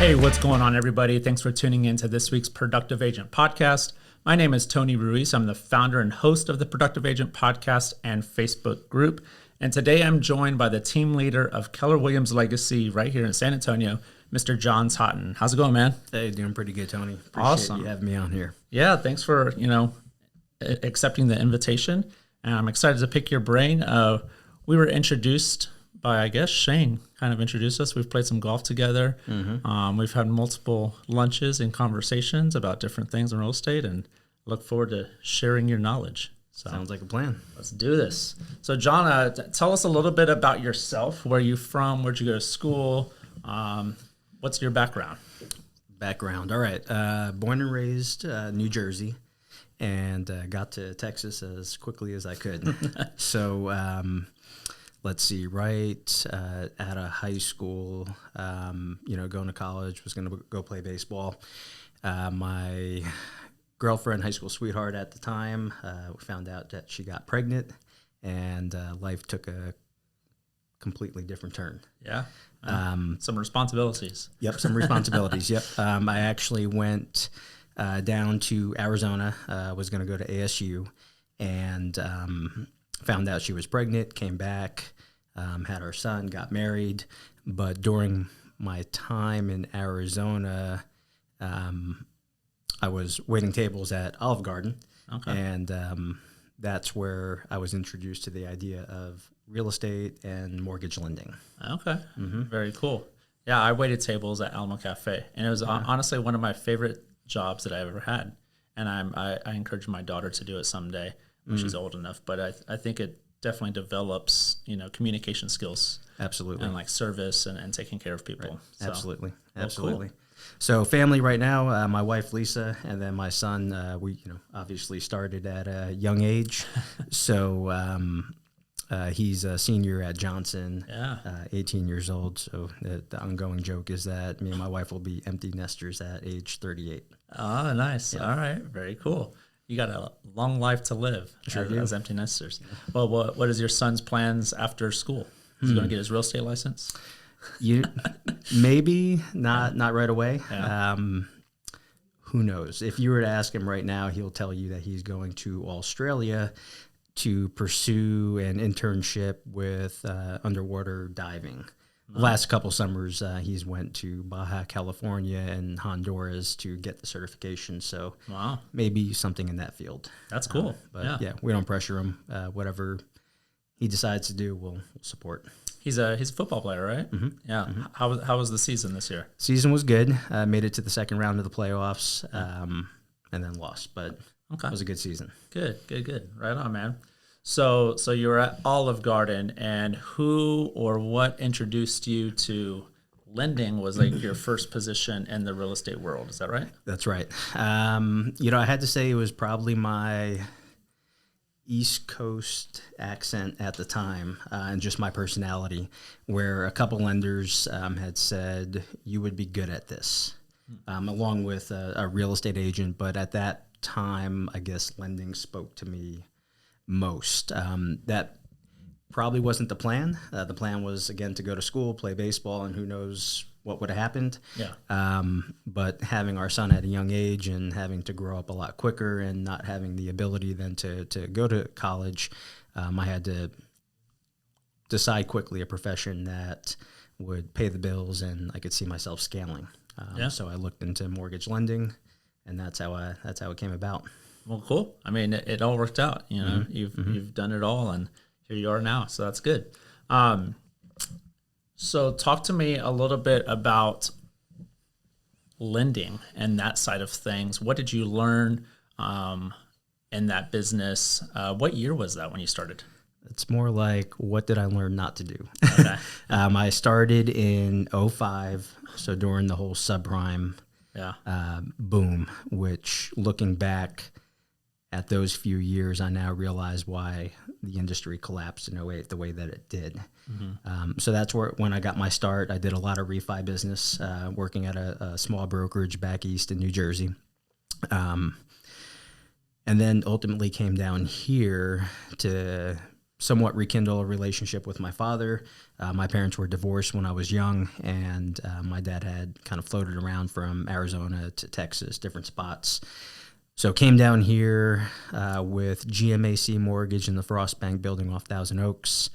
Hey, what's going on, everybody? Thanks for tuning in to this week's Productive Agent Podcast. My name is Tony Ruiz. I'm the founder and host of the Productive Agent Podcast and Facebook group. And today I'm joined by the team leader of Keller Williams Legacy right here in San Antonio, Mr. John Totin. How's it going, man? Hey, doing pretty good, Tony. Appreciate Awesome. you having me on here. Yeah, thanks for, accepting the invitation. And I'm excited to pick your brain. We were introduced by, I guess, Shane kind of introduced us. We've played some golf together. We've had multiple lunches and conversations about different things in real estate, and look forward to sharing your knowledge. So Sounds like a plan. let's do this. So, John, tell us a little bit about yourself. Where are you from? Where'd you go to school? What's your background? All right. Born and raised New Jersey, and got to Texas as quickly as I could. So let's see, right out of high school, going to college, was going to go play baseball. My girlfriend, high school sweetheart at the time, we found out that she got pregnant, and life took a completely different turn. Yeah. Some responsibilities. Yep, some responsibilities. Yep. I actually went down to Arizona, was going to go to ASU, and found out she was pregnant, came back, had our son, got married. But during my time in Arizona, I was waiting tables at Olive Garden. Okay. And that's where I was introduced to the idea of real estate and mortgage lending. Okay. Very cool. Yeah, I waited tables at Alamo Cafe, and it was honestly one of my favorite jobs that I ever had. And I encourage my daughter to do it someday when she's old enough. But I think it definitely develops, communication skills. Absolutely. And like service and taking care of people. Right. So, Absolutely. well, Absolutely. cool. So family right now, my wife Lisa, and then my son. We obviously started at a young age. So he's a senior at Johnson. Yeah. 18 years old. So the ongoing joke is that me and my wife will be empty nesters at age 38. Oh, nice. Yeah. All right. Very cool. You got a long life to live as empty nesters. Well, what is your son's plans after school? Is he going to get his real estate license? Maybe not right away. Yeah. Who knows? If you were to ask him right now, he'll tell you that he's going to Australia to pursue an internship with underwater diving. The last couple summers, he's went to Baja California and Honduras to get the certification. So Wow. maybe something in that field. That's cool. But yeah, we don't pressure him. Whatever he decides to do, we'll support. He's a football player, right? Yeah. How was the season this year? Season was good. Made it to the second round of the playoffs, and then lost. But Okay. it was a good season. Good. Right on, man. So you were at Olive Garden, and who or what introduced you to lending was like your first position in the real estate world. Is that right? That's right. I had to say it was probably my East Coast accent at the time, and just my personality, where a couple lenders had said, you would be good at this, along with a real estate agent. But at that time, I guess lending spoke to me most. That probably wasn't the plan. The plan was, again, to go to school, play baseball, and who knows what would have happened. Yeah. But having our son at a young age and having to grow up a lot quicker and not having the ability then to go to college, I had to decide quickly a profession that would pay the bills and I could see myself scaling. So I looked into mortgage lending, and that's how it came about. Well, cool. I mean, it all worked out. You've done it all, and here you are now. So that's good. So talk to me a little bit about lending and that side of things. What did you learn in that business? What year was that when you started? It's more like, what did I learn not to do? Okay. I started in 2005, so during the whole subprime boom, which, looking back at those few years, I now realize why the industry collapsed in 2008 the way that it did. So that's when I got my start. I did a lot of refi business, working at a small brokerage back east in New Jersey. And then ultimately came down here to somewhat rekindle a relationship with my father. My parents were divorced when I was young, and my dad had kind of floated around from Arizona to Texas, different spots. So came down here with GMAC Mortgage in the Frost Bank building off Thousand Oaks,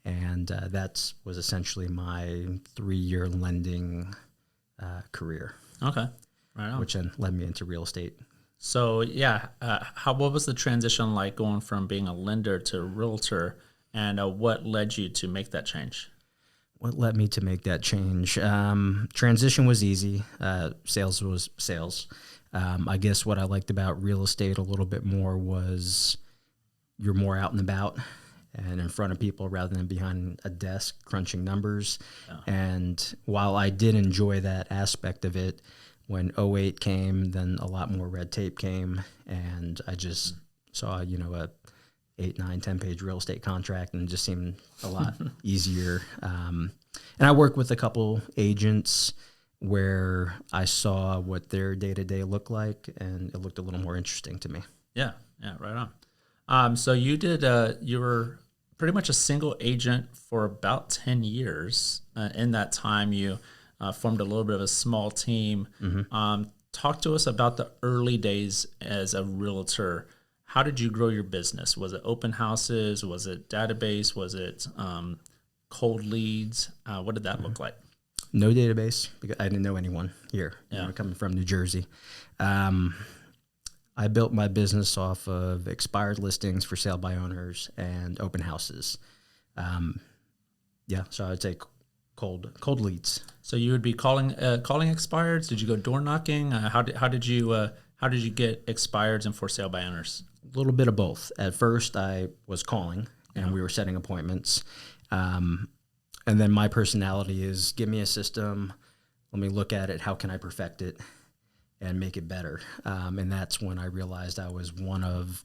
and that was essentially my 3-year lending career. Okay, right on. Which then led me into real estate. So yeah, what was the transition like going from being a lender to a realtor, and what led you to make that change? What led me to make that change? Transition was easy. Sales was sales. I guess what I liked about real estate a little bit more was you're more out and about and in front of people rather than behind a desk crunching numbers. Yeah. And while I did enjoy that aspect of it, when '08 came, then a lot more red tape came, and I just saw, a 8, 9, 10-page real estate contract, and it just seemed a lot easier. And I worked with a couple agents where I saw what their day-to-day looked like, and it looked a little more interesting to me. Yeah, right on. So you were pretty much a single agent for about 10 years. In that time, you formed a little bit of a small team. Mm-hmm. Talk to us about the early days as a realtor. How did you grow your business? Was it open houses? Was it database? Was it cold leads? What did that look like? No database, because I didn't know anyone here. Yeah. Coming from New Jersey. I built my business off of expired listings for sale by owners and open houses. So I would say cold leads. So you would be calling expireds. Did you go door knocking? How did you get expireds and for sale by owners? A little bit of both. At first, I was calling, and we were setting appointments. And then my personality is, give me a system, let me look at it, how can I perfect it and make it better? And that's when I realized I was one of,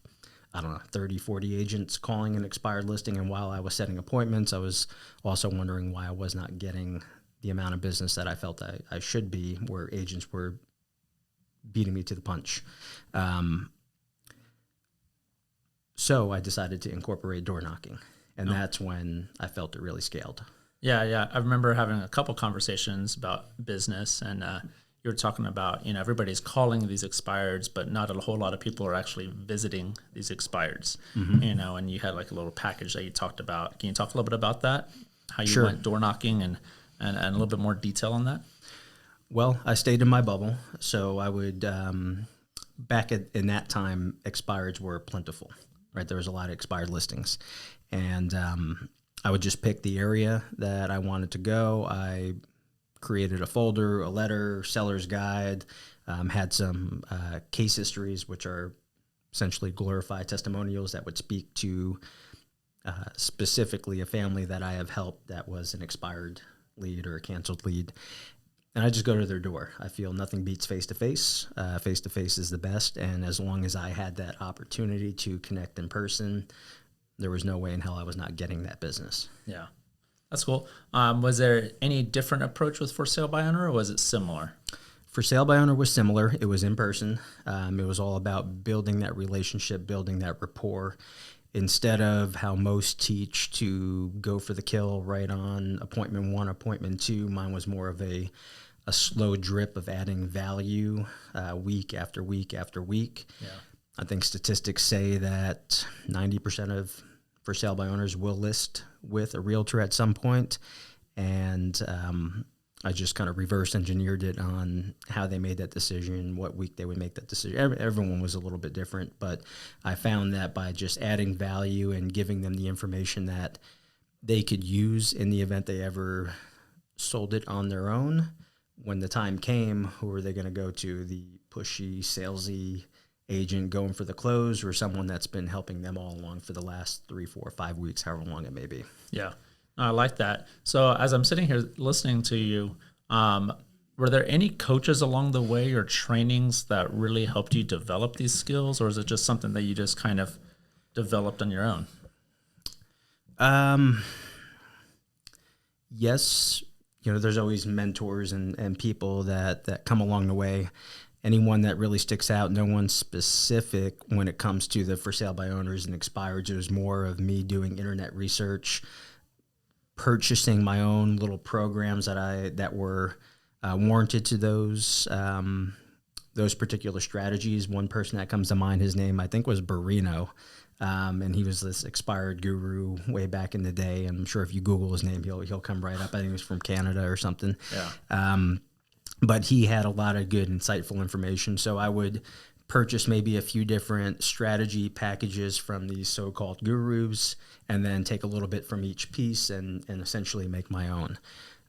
30, 40 agents calling an expired listing. And while I was setting appointments, I was also wondering why I was not getting the amount of business that I felt I should be, where agents were beating me to the punch. So I decided to incorporate door knocking, and that's when I felt it really scaled. Yeah. I remember having a couple conversations about business, and you were talking about, everybody's calling these expireds, but not a whole lot of people are actually visiting these expireds, and you had like a little package that you talked about. Can you talk a little bit about that? How you Sure. went door knocking and a little bit more detail on that? Well, I stayed in my bubble, so I would, in that time, expireds were plentiful, right? There was a lot of expired listings, and I would just pick the area that I wanted to go. I created a folder, a letter, seller's guide, had some case histories, which are essentially glorified testimonials that would speak to specifically a family that I have helped that was an expired lead or a canceled lead. And I just go to their door. I feel nothing beats face-to-face. Face-to-face is the best. And as long as I had that opportunity to connect in person, there was no way in hell I was not getting that business. Yeah. That's cool. Was there any different approach with for sale by owner, or was it similar? For sale by owner was similar. It was in person. It was all about building that relationship, building that rapport. Instead of how most teach to go for the kill right on appointment 1, appointment 2, mine was more of a slow drip of adding value week after week after week. Yeah. I think statistics say that 90% of for sale by owners will list with a realtor at some point, and I just kind of reverse engineered it on how they made that decision, what week they would make that decision. Everyone was a little bit different, but I found that by just adding value and giving them the information that they could use in the event they ever sold it on their own, when the time came, who were they going to go to? The pushy, salesy agent going for the close, or someone that's been helping them all along for the last 3, 4, 5 weeks, however long it may be. Yeah, I like that. So as I'm sitting here listening to you, were there any coaches along the way or trainings that really helped you develop these skills, or is it just something that you just kind of developed on your own? Yes, there's always mentors and people that come along the way. anyone that really sticks out, no one specific when it comes to the for sale by owners and expireds. It was more of me doing internet research, purchasing my own little programs that were warranted to those particular strategies. One person that comes to mind, his name I think was Barino, and he was this expired guru way back in the day. And I'm sure if you Google his name, he'll come right up. I think he was from Canada or something. Yeah. But he had a lot of good, insightful information. So I would purchase maybe a few different strategy packages from these so-called gurus, and then take a little bit from each piece and essentially make my own.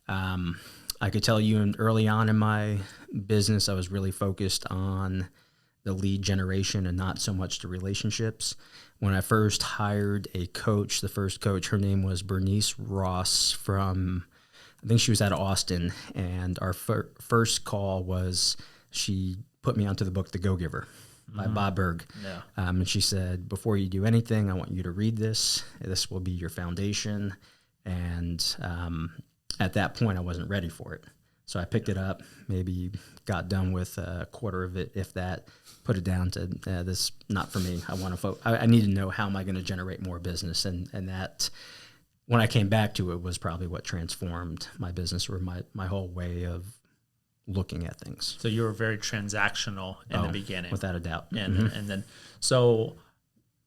I could tell you early on in my business, I was really focused on the lead generation and not so much the relationships. When I first hired a coach, the first coach, her name was Bernice Ross from, I think she was out of Austin. And our first call was, she put me onto the book, The Go-Giver by Bob Berg. Yeah. And she said, before you do anything, I want you to read this. This will be your foundation. And at that point, I wasn't ready for it. So I picked it up, maybe got done with a quarter of it, if that, put it down to, this not for me. I need to know, how am I going to generate more business? And that, when I came back to it, was probably what transformed my business, or my whole way of looking at things. So you were very transactional in the beginning. Without a doubt. And then, so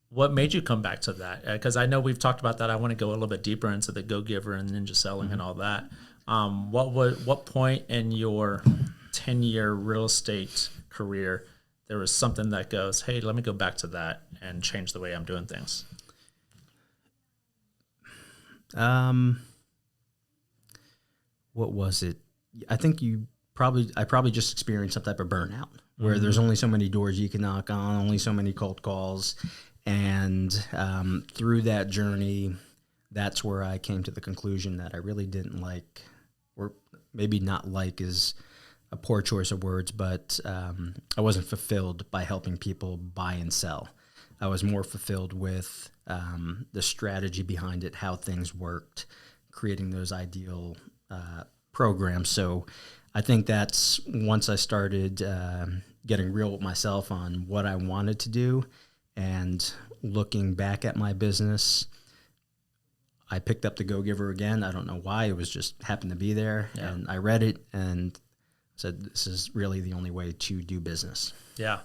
what made you come back to that? Because I know we've talked about that. I want to go a little bit deeper into the Go-Giver and ninja selling and all that. What point in your 10-year real estate career there was something that goes, hey, let me go back to that and change the way I'm doing things? What was it? I think I probably just experienced some type of burnout where there's only so many doors you can knock on, only so many cold calls. And through that journey, that's where I came to the conclusion that I really didn't like, or maybe not like is a poor choice of words, but I wasn't fulfilled by helping people buy and sell. I was more fulfilled with the strategy behind it, how things worked, creating those ideal programs. So I think that's, once I started getting real with myself on what I wanted to do and looking back at my business, I picked up the Go-Giver again. I don't know why. It was just happened to be there. Yeah. And I read it and said, this is really the only way to do business. Yeah.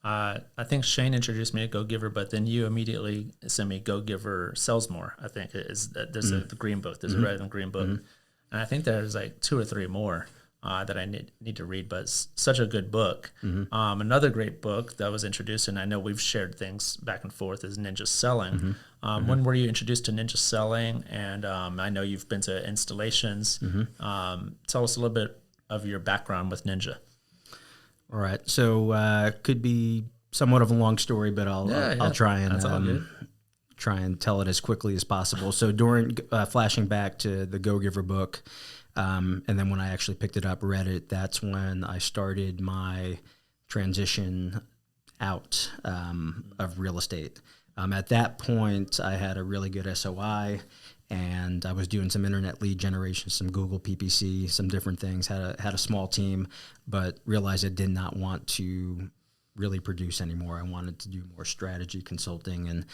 I think Shane introduced me to Go-Giver, but then you immediately sent me Go-Giver Sells More. I think there's the green book. There's a red and green book. And I think there's like 2 or 3 more that I need to read, but it's such a good book. Another great book that was introduced, and I know we've shared things back and forth, is Ninja Selling. When were you introduced to Ninja Selling? And I know you've been to installations. Tell us a little bit of your background with Ninja. All right. So could be somewhat of a long story, but I'll try and tell it as quickly as possible. So during flashing back to the Go-Giver book, and then when I actually picked it up, read it, that's when I started my transition out of real estate. At that point, I had a really good SOI, and I was doing some internet lead generation, some Google PPC, some different things. Had a small team, but realized I did not want to really produce anymore. I wanted to do more strategy consulting, and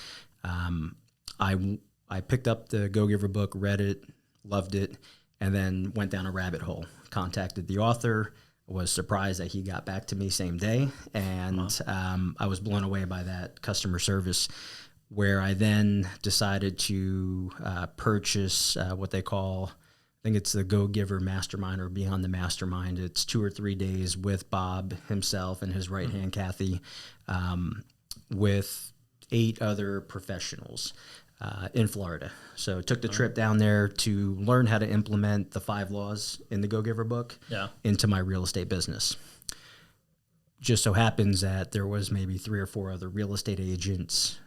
I picked up the Go-Giver book, read it, loved it, and then went down a rabbit hole. Contacted the author, was surprised that he got back to me same day, and I was blown away by that customer service, where I then decided to purchase what they call, I think it's the Go-Giver Mastermind or Beyond the Mastermind. It's 2 or 3 days with Bob himself and his right hand, Kathy, with 8 other professionals in Florida. So took the trip down there to learn how to implement the 5 laws in the Go-Giver book into my real estate business. Just so happens that there was maybe 3 or 4 other real estate agents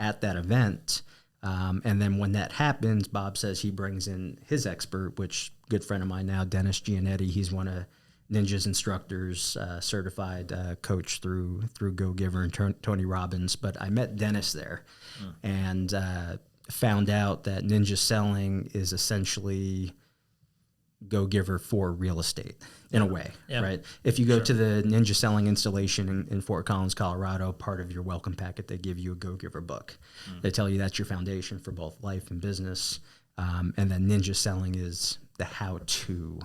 at that event. And then when that happens, Bob says he brings in his expert, which good friend of mine now, Dennis Giannetti. He's one of Ninja's instructors, certified coach through Go-Giver and Tony Robbins. But I met Dennis there and found out that Ninja Selling is essentially go-giver for real estate in a way, Yeah. right? If you go to the Ninja Selling installation in Fort Collins, Colorado, part of your welcome packet, they give you a go-giver book. They tell you that's your foundation for both life and business. And then Ninja Selling is the how-to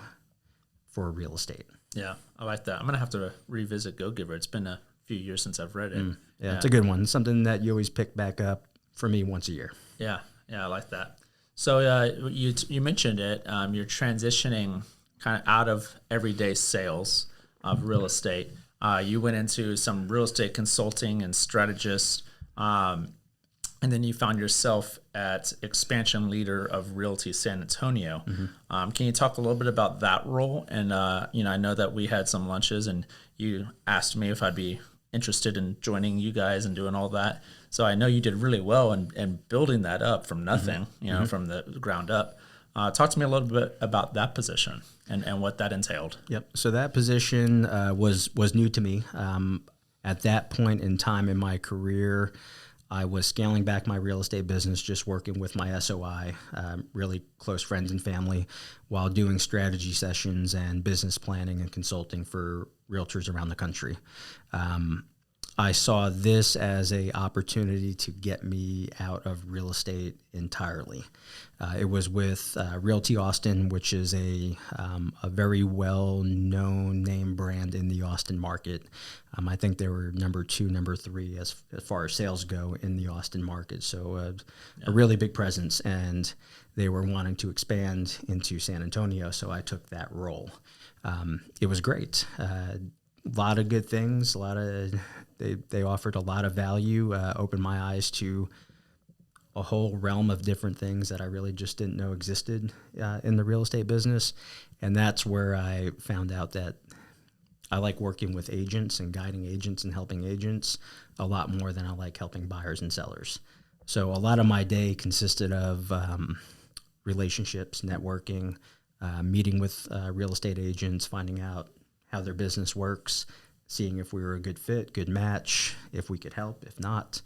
for real estate. Yeah, I like that. I'm going to have to revisit Go Giver. It's been a few years since I've read it. Yeah, it's a good one. Something that you always pick back up for me once a year. Yeah, I like that. So you mentioned it. You're transitioning kind of out of everyday sales of real estate. You went into some real estate consulting and strategist, and then you found yourself at expansion leader of Realty San Antonio. Can you talk a little bit about that role? And I know that we had some lunches, and you asked me if I'd be interested in joining you guys and doing all that. So I know you did really well in building that up from nothing, from the ground up. Talk to me a little bit about that position and what that entailed. Yep. So that position was new to me. At that point in time in my career, I was scaling back my real estate business, just working with my SOI, really close friends and family, while doing strategy sessions and business planning and consulting for realtors around the country. I saw this as a opportunity to get me out of real estate entirely. It was with Realty Austin, which is a very well-known name brand in the Austin market. I think they were number 2, number 3 as far as sales go in the Austin market. So a really big presence, and they were wanting to expand into San Antonio. So I took that role. It was great. A lot of good things. They offered a lot of value. Opened my eyes to a whole realm of different things that I really just didn't know existed in the real estate business. And that's where I found out that I like working with agents and guiding agents and helping agents a lot more than I like helping buyers and sellers. So a lot of my day consisted of relationships, networking, meeting with real estate agents, finding out how their business works, seeing if we were a good fit, good match, if we could help, if not.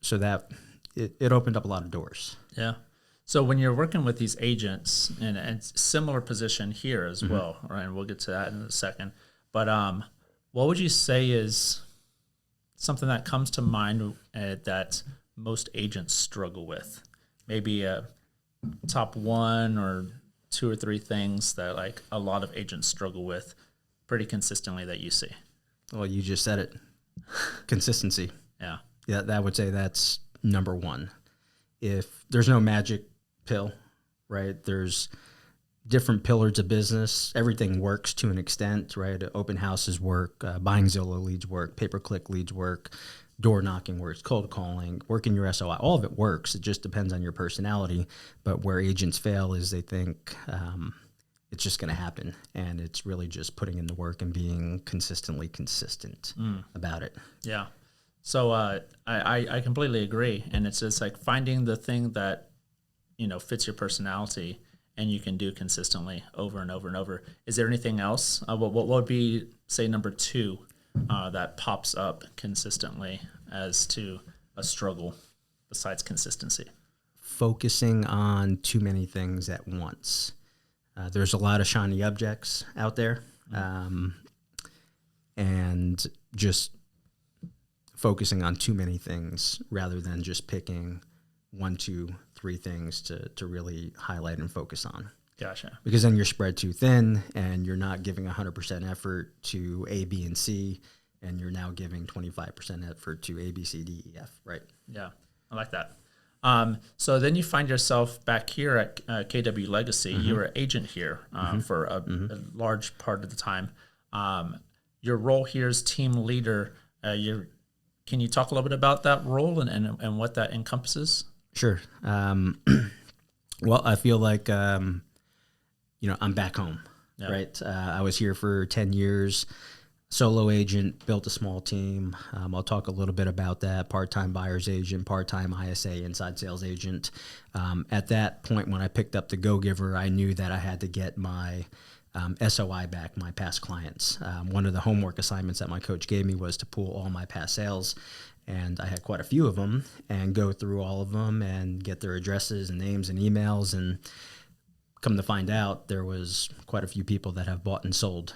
So that it opened up a lot of doors. Yeah. So when you're working with these agents, and similar position here as well, right? And we'll get to that in a second. But what would you say is something that comes to mind that most agents struggle with? Maybe a top 1 or 2 or 3 things that like a lot of agents struggle with pretty consistently that you see. Well, you just said it. Consistency. Yeah. Yeah, that would say that's number 1. If there's no magic pill, right? There's different pillars of business. Everything works to an extent, right? Open houses work, buying Zillow leads work, pay-per-click leads work, door knocking works, cold calling, working your SOI. All of it works. It just depends on your personality. But where agents fail is they think it's just going to happen. And it's really just putting in the work and being consistently consistent about it. Yeah. So I completely agree. And it's just like finding the thing that, fits your personality and you can do consistently over and over and over. Is there anything else? What would be, say, number 2 that pops up consistently as to a struggle besides consistency? Focusing on too many things at once. There's a lot of shiny objects out there, and just focusing on too many things rather than just picking 1, 2, 3 things to really highlight and focus on. Gotcha. Because then you're spread too thin and you're not giving 100% effort to A, B, and C, and you're now giving 25% effort to A, B, C, D, E, F, right? Yeah, I like that. So then you find yourself back here at KW Legacy. You were an agent here for a large part of the time. Your role here is team leader. Can you talk a little bit about that role and what that encompasses? Sure. Well, I feel like, I'm back home, right? I was here for 10 years, solo agent, built a small team. I'll talk a little bit about that. Part-time buyer's agent, part-time ISA, inside sales agent. At that point, when I picked up the Go-Giver, I knew that I had to get my SOI back, my past clients. One of the homework assignments that my coach gave me was to pull all my past sales, and I had quite a few of them, and go through all of them and get their addresses and names and emails and come to find out, there was quite a few people that have bought and sold,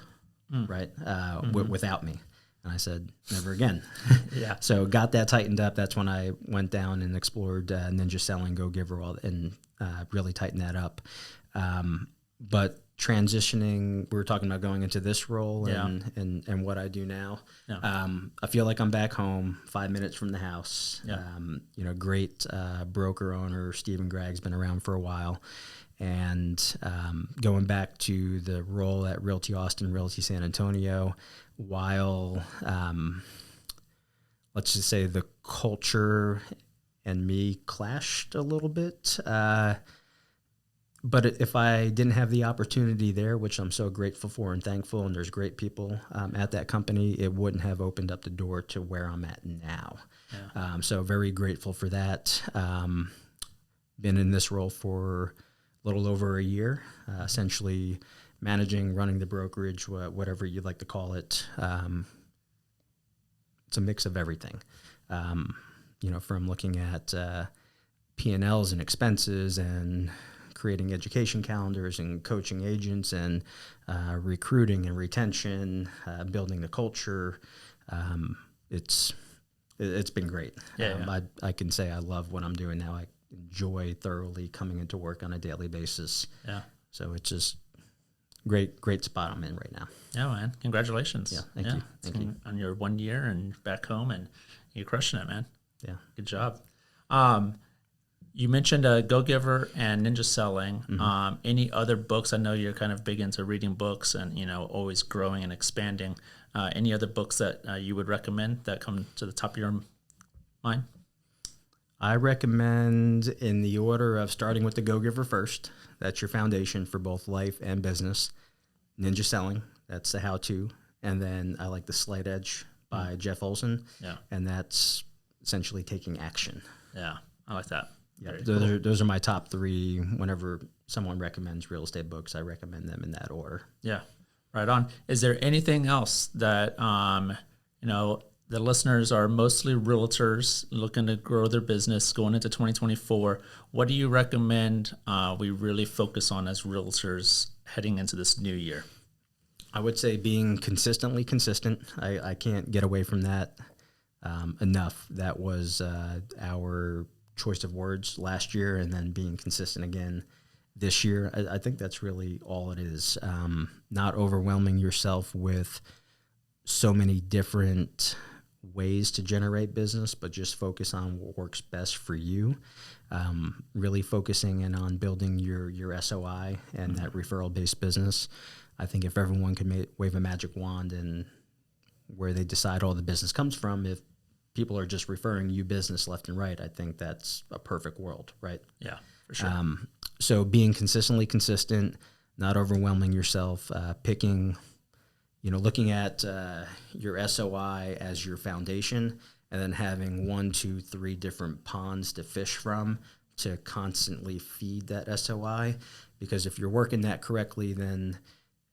right, without me. And I said, never again. Yeah. So got that tightened up. That's when I went down and explored Ninja Selling, Go Giver, and really tightened that up. But transitioning, we were talking about going into this role and what I do now. Yeah. I feel like I'm back home, 5 minutes from the house. Yeah. Great broker owner, Stephen Gregg's been around for a while. And going back to the role at Realty Austin, Realty San Antonio, while let's just say the culture and me clashed a little bit. But if I didn't have the opportunity there, which I'm so grateful for and thankful, and there's great people at that company, it wouldn't have opened up the door to where I'm at now. Yeah. So very grateful for that. Been in this role for a little over a year, essentially managing, running the brokerage, whatever you'd like to call it. It's a mix of everything, from looking at P&Ls and expenses and creating education calendars and coaching agents and recruiting and retention, building the culture. It's been great. Yeah. I can say I love what I'm doing now. I enjoy thoroughly coming into work on a daily basis. Yeah. So it's just great spot I'm in right now. Yeah, man. Congratulations. Yeah. Thank you. Thank you. On your 1 year and back home, and you're crushing it, man. Yeah. Good job. You mentioned Go Giver and Ninja Selling. Mm-hmm. Any other books? I know you're kind of big into reading books and, always growing and expanding. Any other books that you would recommend that come to the top of your mind? I recommend, in the order of starting with the Go Giver first, that's your foundation for both life and business. Ninja Selling, that's the how-to. And then I like The Slight Edge by Jeff Olson. Yeah. And that's essentially taking action. Yeah, I like that. Yeah, those are my top three. Whenever someone recommends real estate books, I recommend them in that order. Yeah, right on. Is there anything else that, the listeners are mostly realtors looking to grow their business going into 2024. What do you recommend we really focus on as realtors heading into this new year? I would say being consistently consistent. I can't get away from that enough. That was our choice of words last year, and then being consistent again this year. I think that's really all it is. Not overwhelming yourself with so many different ways to generate business, but just focus on what works best for you. Really focusing in on building your SOI and that referral-based business. I think if everyone could wave a magic wand and where they decide all the business comes from, if people are just referring you business left and right, I think that's a perfect world, right? Yeah, for sure. So being consistently consistent, not overwhelming yourself, picking, looking at your SOI as your foundation, and then having 1, 2, 3 different ponds to fish from to constantly feed that SOI. Because if you're working that correctly, then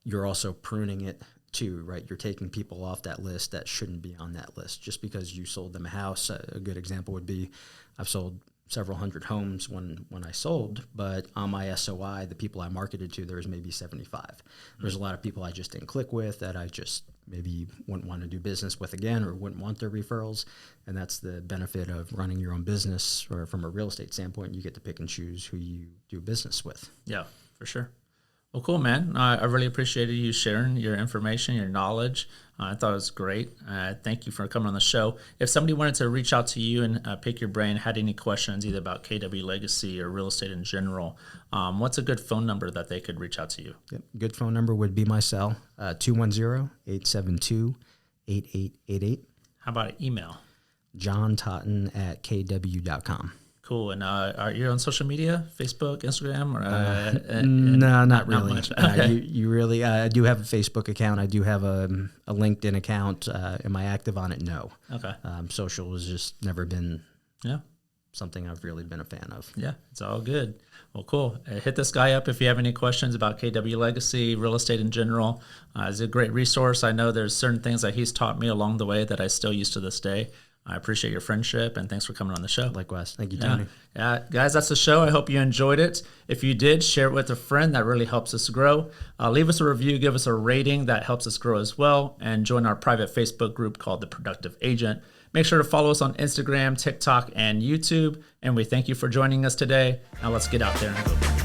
you're also pruning it too, right? You're taking people off that list that shouldn't be on that list just because you sold them a house. A good example would be I've sold several hundred homes when I sold, but on my SOI, the people I marketed to, there was maybe 75. There's a lot of people I just didn't click with that I just maybe wouldn't want to do business with again or wouldn't want their referrals. And that's the benefit of running your own business, or from a real estate standpoint, you get to pick and choose who you do business with. Yeah, for sure. Well, cool, man. I really appreciated you sharing your information, your knowledge. I thought it was great. Thank you for coming on the show. If somebody wanted to reach out to you and pick your brain, had any questions either about KW Legacy or real estate in general, what's a good phone number that they could reach out to you? Yep. Good phone number would be my cell, 210-872-8888. How about an email? johntotin@kw.com. Cool. And are you on social media, Facebook, Instagram? Or, no, not really. Much. Okay. You really, I do have a Facebook account. I do have a LinkedIn account. Am I active on it? No. Okay. Social has just never been something I've really been a fan of. Yeah, it's all good. Well, cool. Hit this guy up if you have any questions about KW Legacy, real estate in general. It's a great resource. I know there's certain things that he's taught me along the way that I still use to this day. I appreciate your friendship, and thanks for coming on the show. Likewise. Thank you, Tony. Yeah, guys, that's the show. I hope you enjoyed it. If you did, share it with a friend. That really helps us grow. Leave us a review, give us a rating. That helps us grow as well. And join our private Facebook group called The Productive Agent. Make sure to follow us on Instagram, TikTok, and YouTube. And we thank you for joining us today. Now let's get out there and go.